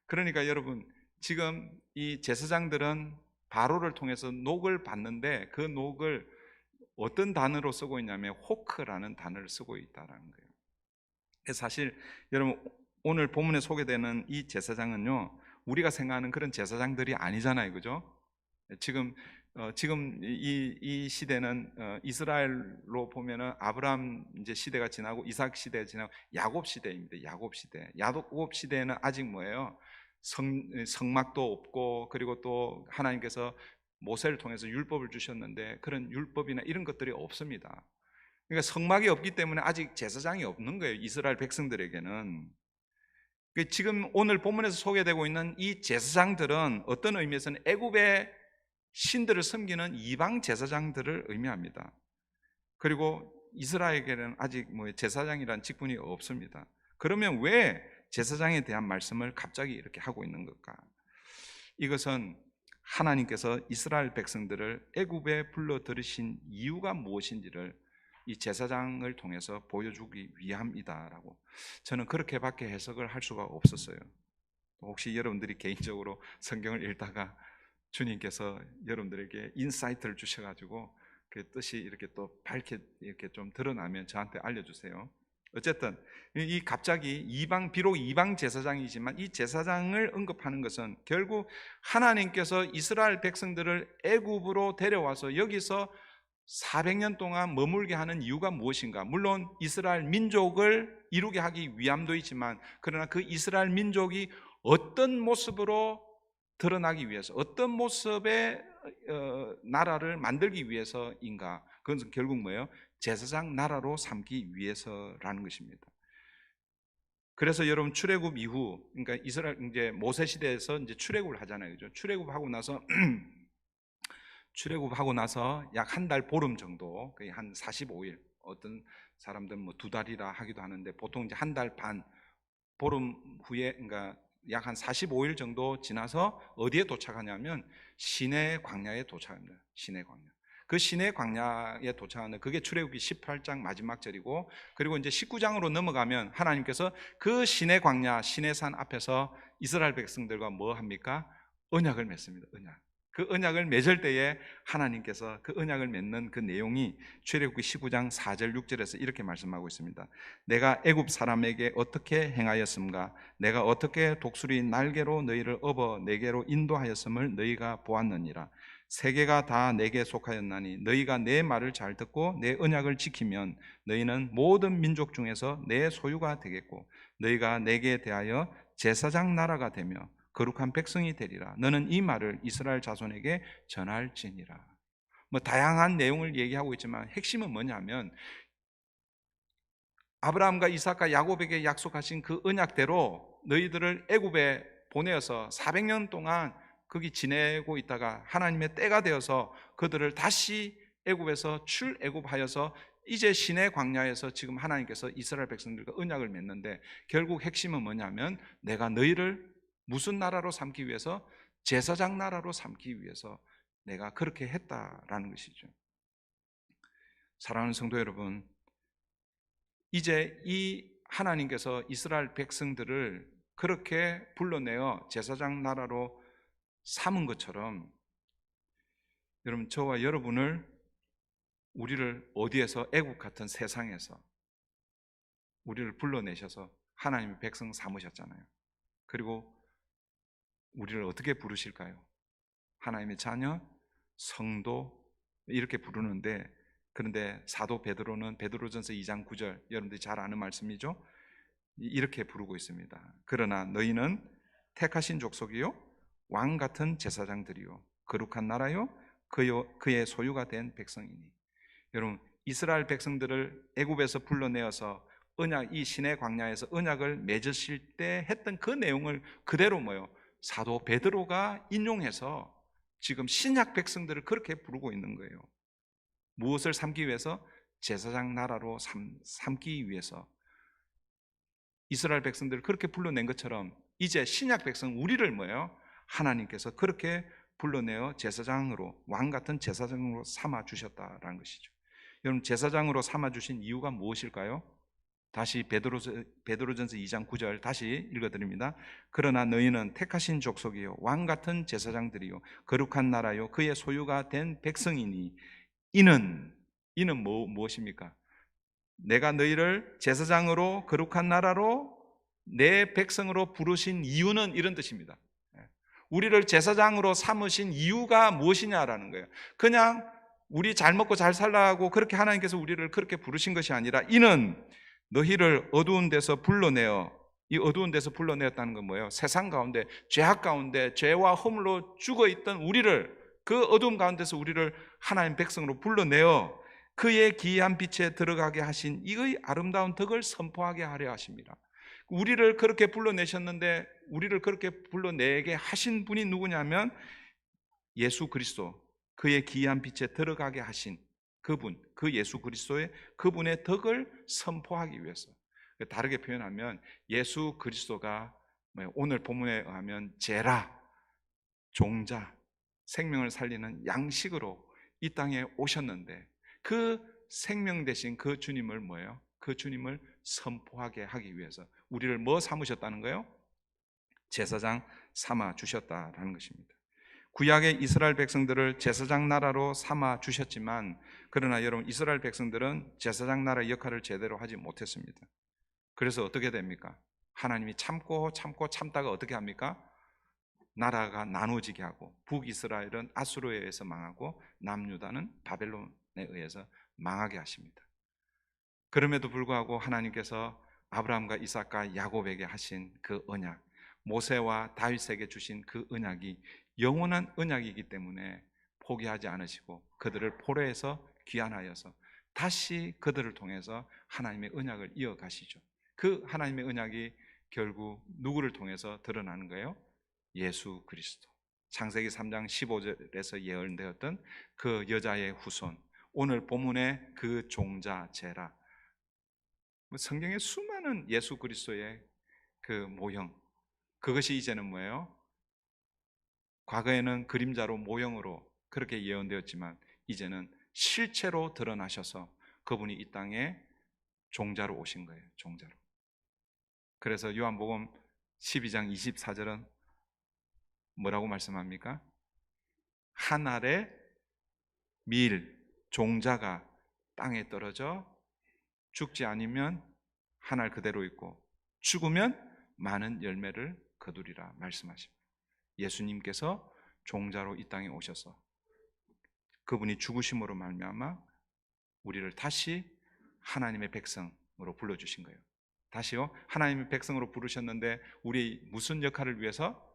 그러니까 여러분, 지금 이 제사장들은 바로를 통해서 녹을 받는데, 그 녹을 어떤 단어로 쓰고 있냐면 호크라는 단어를 쓰고 있다는 거예요. 사실 여러분, 오늘 본문에 소개되는 이 제사장은요, 우리가 생각하는 그런 제사장들이 아니잖아요, 그죠? 지금 이 시대는 이스라엘로 보면은 아브라함 이제 시대가 지나고 이삭 시대가 지나고 야곱 시대입니다. 야곱 시대에는 아직 뭐예요? 성막도 없고, 그리고 또 하나님께서 모세를 통해서 율법을 주셨는데 그런 율법이나 이런 것들이 없습니다. 그러니까 성막이 없기 때문에 아직 제사장이 없는 거예요, 이스라엘 백성들에게는. 지금 오늘 본문에서 소개되고 있는 이 제사장들은 어떤 의미에서는 애굽의 신들을 섬기는 이방 제사장들을 의미합니다. 그리고 이스라엘에게는 아직 뭐 제사장이라는 직분이 없습니다. 그러면 왜 제사장에 대한 말씀을 갑자기 이렇게 하고 있는 걸까? 이것은 하나님께서 이스라엘 백성들을 애굽에 불러들이신 이유가 무엇인지를 이 제사장을 통해서 보여주기 위함이다라고, 저는 그렇게밖에 해석을 할 수가 없었어요. 혹시 여러분들이 개인적으로 성경을 읽다가 주님께서 여러분들에게 인사이트를 주셔가지고 그 뜻이 이렇게 또 밝게 이렇게 좀 드러나면 저한테 알려주세요. 어쨌든 갑자기 비록 이방 제사장이지만 이 제사장을 언급하는 것은 결국 하나님께서 이스라엘 백성들을 애굽으로 데려와서 여기서 400년 동안 머물게 하는 이유가 무엇인가? 물론 이스라엘 민족을 이루게 하기 위함도 있지만, 그러나 그 이스라엘 민족이 어떤 모습으로 드러나기 위해서, 어떤 모습의 나라를 만들기 위해서인가? 그것은 결국 뭐예요? 제사장 나라로 삼기 위해서라는 것입니다. 그래서 여러분, 출애굽 이후, 그러니까 이스라엘 이제 모세 시대에서 이제 출애굽을 하잖아요, 그죠? 출애굽하고 나서 약 한 달 보름 정도, 거의 한 45일, 어떤 사람들은 뭐 2달이라 하기도 하는데, 보통 이제 한 달 반, 보름 후에, 그러니까 약 한 45일 정도 지나서 어디에 도착하냐면 시내 광야에 도착합니다. 시내 광야. 그 시내 광야에 도착하는, 그게 출애굽기 18장 마지막 절이고, 그리고 이제 19장으로 넘어가면 하나님께서 그 시내 광야, 시내산 앞에서 이스라엘 백성들과 뭐 합니까? 언약을 맺습니다. 언약. 그 언약을 맺을 때에 하나님께서 그 언약을 맺는 그 내용이 출애굽기 19장 4절 6절에서 이렇게 말씀하고 있습니다. 내가 애굽 사람에게 어떻게 행하였음가? 내가 어떻게 독수리 날개로 너희를 업어 내게로 인도하였음을 너희가 보았느니라. 세계가 다 내게 속하였나니 너희가 내 말을 잘 듣고 내 언약을 지키면 너희는 모든 민족 중에서 내 소유가 되겠고, 너희가 내게 대하여 제사장 나라가 되며 거룩한 백성이 되리라. 너는 이 말을 이스라엘 자손에게 전할지니라. 뭐 다양한 내용을 얘기하고 있지만 핵심은 뭐냐면, 아브라함과 이삭과 야곱에게 약속하신 그 언약대로 너희들을 애굽에 보내어서 400년 동안 거기 지내고 있다가 하나님의 때가 되어서 그들을 다시 애굽에서 출애굽하여서 이제 시내 광야에서 지금 하나님께서 이스라엘 백성들과 언약을 맺는데, 결국 핵심은 뭐냐면, 내가 너희를 무슨 나라로 삼기 위해서? 제사장 나라로 삼기 위해서 내가 그렇게 했다라는 것이죠. 사랑하는 성도 여러분, 이제 이 하나님께서 이스라엘 백성들을 그렇게 불러내어 제사장 나라로 삼은 것처럼, 여러분, 저와 여러분을, 우리를 어디에서, 애국 같은 세상에서 우리를 불러내셔서 하나님의 백성 삼으셨잖아요. 그리고 우리를 어떻게 부르실까요? 하나님의 자녀, 성도, 이렇게 부르는데, 그런데 사도 베드로는 베드로전서 2장 9절, 여러분들이 잘 아는 말씀이죠? 이렇게 부르고 있습니다. 그러나 너희는 택하신 족속이요, 왕 같은 제사장들이요, 거룩한 나라요, 그의 소유가 된 백성이니. 여러분, 이스라엘 백성들을 애굽에서 불러내어서 언약, 이 시내 광야에서 언약을 맺으실 때 했던 그 내용을 그대로 뭐요? 사도 베드로가 인용해서 지금 신약 백성들을 그렇게 부르고 있는 거예요. 무엇을 삼기 위해서? 제사장 나라로 삼기 위해서. 이스라엘 백성들을 그렇게 불러낸 것처럼 이제 신약 백성 우리를 뭐예요? 하나님께서 그렇게 불러내어 제사장으로, 왕 같은 제사장으로 삼아 주셨다라는 것이죠. 여러분, 제사장으로 삼아 주신 이유가 무엇일까요? 다시 베드로전서 2장 9절 다시 읽어드립니다. 그러나 너희는 택하신 족속이요, 왕 같은 제사장들이요, 거룩한 나라요, 그의 소유가 된 백성이니. 이는 무엇입니까? 내가 너희를 제사장으로, 거룩한 나라로, 내 백성으로 부르신 이유는 이런 뜻입니다. 우리를 제사장으로 삼으신 이유가 무엇이냐라는 거예요. 그냥 우리 잘 먹고 잘 살라고 그렇게 하나님께서 우리를 그렇게 부르신 것이 아니라, 이는 너희를 어두운 데서 불러내어, 이 어두운 데서 불러내었다는 건 뭐예요? 세상 가운데, 죄악 가운데 죄와 허물로 죽어있던 우리를, 그 어두움 가운데서 우리를 하나님 백성으로 불러내어 그의 기이한 빛에 들어가게 하신 이의 아름다운 덕을 선포하게 하려 하십니다. 우리를 그렇게 불러내셨는데, 우리를 그렇게 불러내게 하신 분이 누구냐면 예수 그리스도, 그의 기이한 빛에 들어가게 하신 그분, 그 예수 그리스도의 그분의 덕을 선포하기 위해서. 다르게 표현하면 예수 그리스도가 오늘 본문에 의하면 제라, 종자, 생명을 살리는 양식으로 이 땅에 오셨는데, 그 생명 되신 그 주님을 뭐예요? 그 주님을 선포하게 하기 위해서 우리를 뭐 삼으셨다는 거예요? 제사장 삼아 주셨다라는 것입니다. 구약의 이스라엘 백성들을 제사장 나라로 삼아 주셨지만, 그러나 여러분, 이스라엘 백성들은 제사장 나라의 역할을 제대로 하지 못했습니다. 그래서 어떻게 됩니까? 하나님이 참고 참다가 어떻게 합니까? 나라가 나눠지게 하고, 북이스라엘은 아수르에 의해서 망하고 남유다는 바벨론에 의해서 망하게 하십니다. 그럼에도 불구하고 하나님께서 아브라함과 이삭과 야곱에게 하신 그 언약, 모세와 다윗에게 주신 그 언약이 영원한 언약이기 때문에 포기하지 않으시고 그들을 포로에서 귀환하여서 다시 그들을 통해서 하나님의 언약을 이어가시죠. 그 하나님의 언약이 결국 누구를 통해서 드러나는 거예요? 예수 그리스도. 창세기 3장 15절에서 예언되었던 그 여자의 후손, 오늘 본문의 그 종자 제라, 성경에 수많은 예수 그리스도의 그 모형, 그것이 이제는 뭐예요? 과거에는 그림자로 모형으로 그렇게 예언되었지만 이제는 실체로 드러나셔서 그분이 이 땅에 종자로 오신 거예요. 종자로. 그래서 요한복음 12장 24절은 뭐라고 말씀합니까? 한 알의 밀, 종자가 땅에 떨어져 죽지 않으면 한 알 그대로 있고 죽으면 많은 열매를 거두리라 말씀하십니다. 예수님께서 종자로 이 땅에 오셔서 그분이 죽으심으로 말미암아 우리를 다시 하나님의 백성으로 불러주신 거예요. 다시요, 하나님의 백성으로 부르셨는데 우리 무슨 역할을 위해서?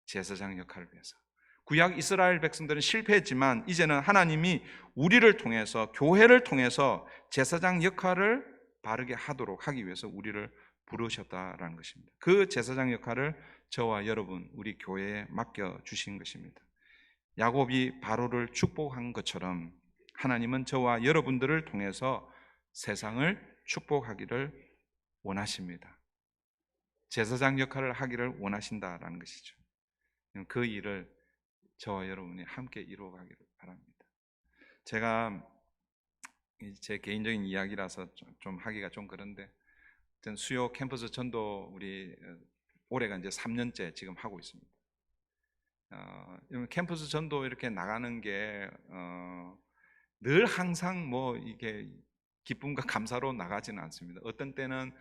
제사장 역할을 위해서. 구약 이스라엘 백성들은 실패했지만 이제는 하나님이 우리를 통해서, 교회를 통해서 제사장 역할을 바르게 하도록 하기 위해서 우리를 부르셨다라는 것입니다. 그 제사장 역할을 저와 여러분, 우리 교회에 맡겨주신 것입니다. 야곱이 바로를 축복한 것처럼 하나님은 저와 여러분들을 통해서 세상을 축복하기를 원하십니다. 제사장 역할을 하기를 원하신다라는 것이죠. 그 일을 저와 여러분이 함께 이루어가기를 바랍니다. 제가 제 개인적인 이야기라서 좀 하기가 좀 그런데, 수요 캠퍼스 전도 우리 올해가 이제 3년째 지금 하고 있습니다. 캠퍼스 전도 이렇게 나가는 게 늘 항상 뭐 이게 기쁨과 감사로 나가지는 않습니다. 어떤 때는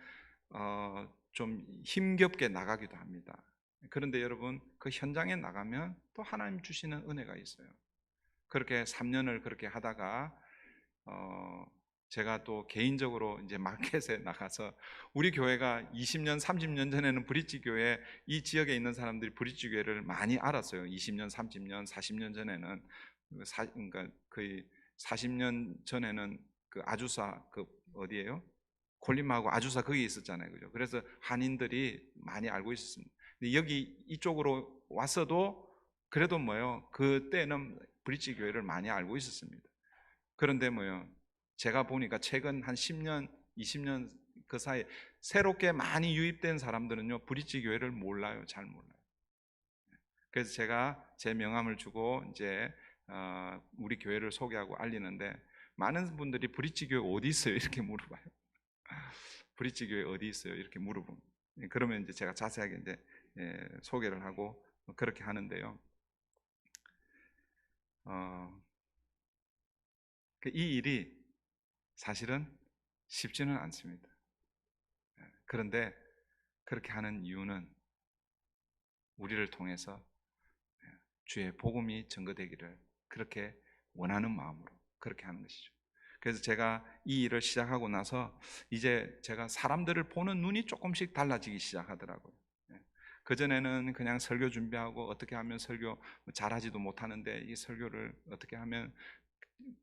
좀 힘겹게 나가기도 합니다. 그런데 여러분, 그 현장에 나가면 또 하나님 주시는 은혜가 있어요. 그렇게 3년을 그렇게 하다가 제가 또 개인적으로 이제 마켓에 나가서, 우리 교회가 20년, 30년 전에는 브릿지 교회, 이 지역에 있는 사람들이 브릿지 교회를 많이 알았어요. 20년, 30년, 40년 전에는 그러니까 거의 40년 전에는 그 아주사 그 어디예요? 콜림하고 아주사 거기 있었잖아요, 그죠? 그래서 한인들이 많이 알고 있었습니다. 근데 여기 이쪽으로 왔어도 그래도 뭐요? 그때는 브릿지 교회를 많이 알고 있었습니다. 그런데 뭐요? 제가 보니까 최근 한 10년, 20년 그 사이에 새롭게 많이 유입된 사람들은요, 브릿지 교회를 몰라요. 잘 몰라요. 그래서 제가 제 명함을 주고 이제 우리 교회를 소개하고 알리는데, 많은 분들이 브릿지 교회 어디 있어요? 이렇게 물어봐요. 브릿지 교회 어디 있어요? 이렇게 물어보면, 그러면 이제 제가 자세하게 이제 소개를 하고 그렇게 하는데요. 이 일이 사실은 쉽지는 않습니다. 그런데 그렇게 하는 이유는 우리를 통해서 주의 복음이 증거되기를 그렇게 원하는 마음으로 그렇게 하는 것이죠. 그래서 제가 이 일을 시작하고 나서 이제 제가 사람들을 보는 눈이 조금씩 달라지기 시작하더라고요. 그전에는 그냥 설교 준비하고 어떻게 하면 설교 잘하지도 못하는데, 이 설교를 어떻게 하면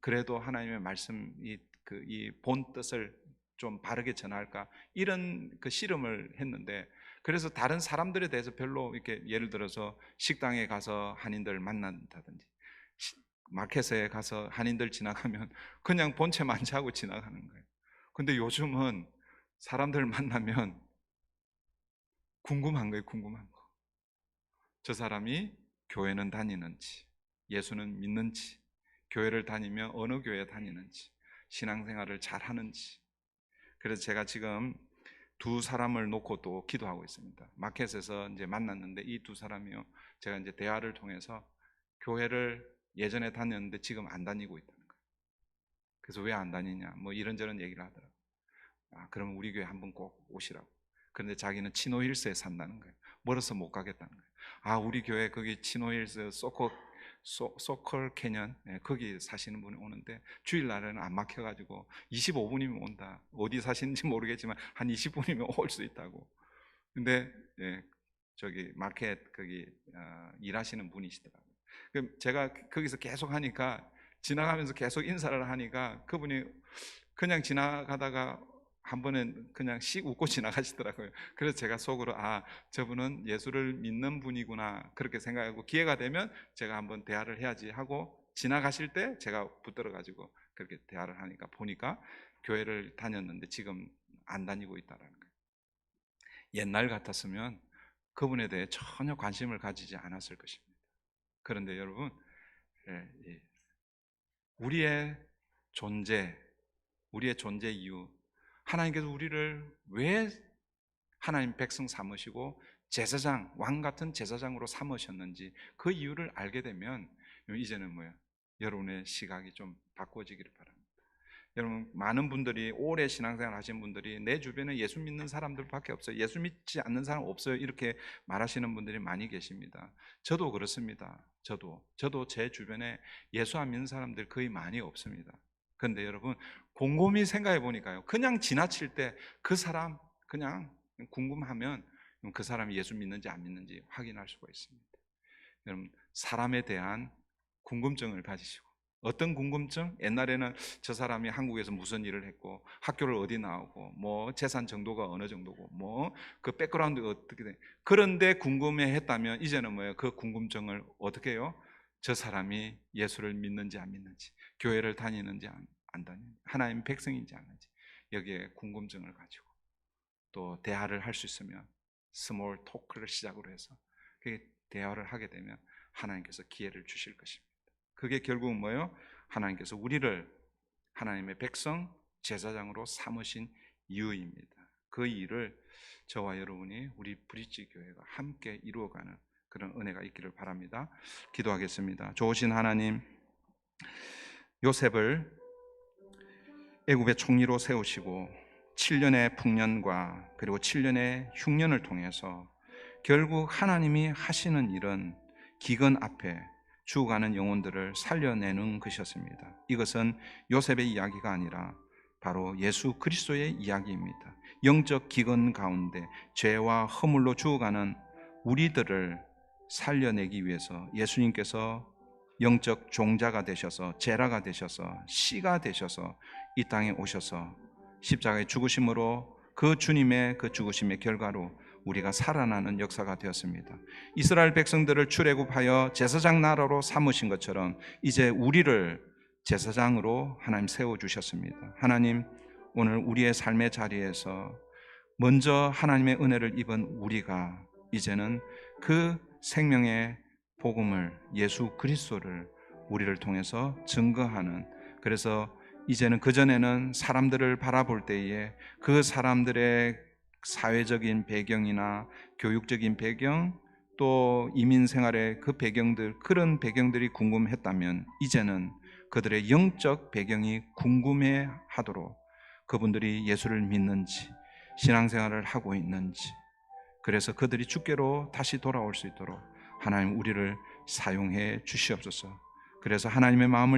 그래도 하나님의 말씀, 이 본 뜻을 좀 바르게 전할까, 이런 그 실험을 했는데, 그래서 다른 사람들에 대해서 별로 이렇게, 예를 들어서 식당에 가서 한인들 만난다든지 마켓에 가서 한인들 지나가면 그냥 본체 만지하고 지나가는 거예요. 근데 요즘은 사람들 만나면 궁금한 거예요. 궁금한 거. 저 사람이 교회는 다니는지, 예수는 믿는지, 교회를 다니면 어느 교회 다니는지, 신앙생활을 잘 하는지. 그래서 제가 지금 두 사람을 놓고 또 기도하고 있습니다. 마켓에서 이제 만났는데 이 두 사람이요, 제가 이제 대화를 통해서 교회를 예전에 다녔는데 지금 안 다니고 있다는 거예요. 그래서 왜 안 다니냐, 뭐 이런저런 얘기를 하더라고요. 그러면 우리 교회 한번 꼭 오시라고. 그런데 자기는 치노힐스에 산다는 거예요. 멀어서 못 가겠다는 거예요. 아, 우리 교회 거기 치노힐스 소컬 캐년, 거기 사시는 분이 오는데 주일날은 안 막혀가지고 25분이면 온다. 어디 사시는지 모르겠지만 한 20분이면 올 수 있다고. 근데 저기 마켓 거기 일하시는 분이시더라고요. 그럼 제가 거기서 계속 하니까, 지나가면서 계속 인사를 하니까 그분이 그냥 지나가다가 한 번은 그냥 씩 웃고 지나가시더라고요. 그래서 제가 속으로 저분은 예수를 믿는 분이구나 그렇게 생각하고, 기회가 되면 제가 한번 대화를 해야지 하고 지나가실 때 제가 붙들어 가지고 그렇게 대화를 하니까, 보니까 교회를 다녔는데 지금 안 다니고 있다라는 거예요. 옛날 같았으면 그분에 대해 전혀 관심을 가지지 않았을 것입니다. 그런데 여러분, 우리의 존재 이유, 하나님께서 우리를 왜 하나님 백성 삼으시고 제사장, 왕 같은 제사장으로 삼으셨는지 그 이유를 알게 되면 이제는 여러분의 시각이 좀 바꿔지기를 바랍니다. 여러분, 많은 분들이, 오래 신앙생활 하신 분들이 내 주변에 예수 믿는 사람들밖에 없어요, 예수 믿지 않는 사람 없어요, 이렇게 말하시는 분들이 많이 계십니다. 저도 그렇습니다. 저도 제 주변에 예수 안 믿는 사람들 거의 많이 없습니다. 그런데 여러분, 곰곰이 생각해 보니까요, 그냥 지나칠 때 그 사람 그냥 궁금하면 그 사람이 예수 믿는지 안 믿는지 확인할 수가 있습니다. 여러분, 사람에 대한 궁금증을 가지시고, 어떤 궁금증? 옛날에는 저 사람이 한국에서 무슨 일을 했고, 학교를 어디 나오고, 재산 정도가 어느 정도고, 그 백그라운드가 어떻게 돼. 그런데 궁금해 했다면 이제는 그 궁금증을 어떻게 해요? 저 사람이 예수를 믿는지 안 믿는지, 교회를 다니는지 안 다니는지, 하나님 백성인지 아닌지, 여기에 궁금증을 가지고 또 대화를 할 수 있으면 스몰 토크를 시작으로 해서 대화를 하게 되면 하나님께서 기회를 주실 것입니다. 그게 결국은 하나님께서 우리를 하나님의 백성, 제사장으로 삼으신 이유입니다. 그 일을 저와 여러분이, 우리 브릿지 교회가 함께 이루어가는 그런 은혜가 있기를 바랍니다. 기도하겠습니다. 좋으신 하나님, 요셉을 애굽의 총리로 세우시고 7년의 풍년과 그리고 7년의 흉년을 통해서 결국 하나님이 하시는 일은 기근 앞에 죽어가는 영혼들을 살려내는 것이었습니다. 이것은 요셉의 이야기가 아니라 바로 예수 그리스도의 이야기입니다. 영적 기근 가운데 죄와 허물로 죽어가는 우리들을 살려내기 위해서 예수님께서 영적 종자가 되셔서, 제라가 되셔서, 씨가 되셔서 이 땅에 오셔서 십자가의 죽으심으로, 그 주님의 그 죽으심의 결과로 우리가 살아나는 역사가 되었습니다. 이스라엘 백성들을 출애굽하여 제사장 나라로 삼으신 것처럼 이제 우리를 제사장으로 하나님 세워주셨습니다. 하나님, 오늘 우리의 삶의 자리에서 먼저 하나님의 은혜를 입은 우리가 이제는 그 생명의 복음을, 예수 그리스도를 우리를 통해서 증거하는, 그래서 이제는 그전에는 사람들을 바라볼 때에 그 사람들의 사회적인 배경이나 교육적인 배경, 또 이민 생활의 그 배경들, 그런 배경들이 궁금했다면 이제는 그들의 영적 배경이 궁금해 하도록, 그분들이 예수를 믿는지, 신앙생활을 하고 있는지, 그래서 그들이 주께로 다시 돌아올 수 있도록 하나님 우리를 사용해 주시옵소서. 그래서 하나님의 마음을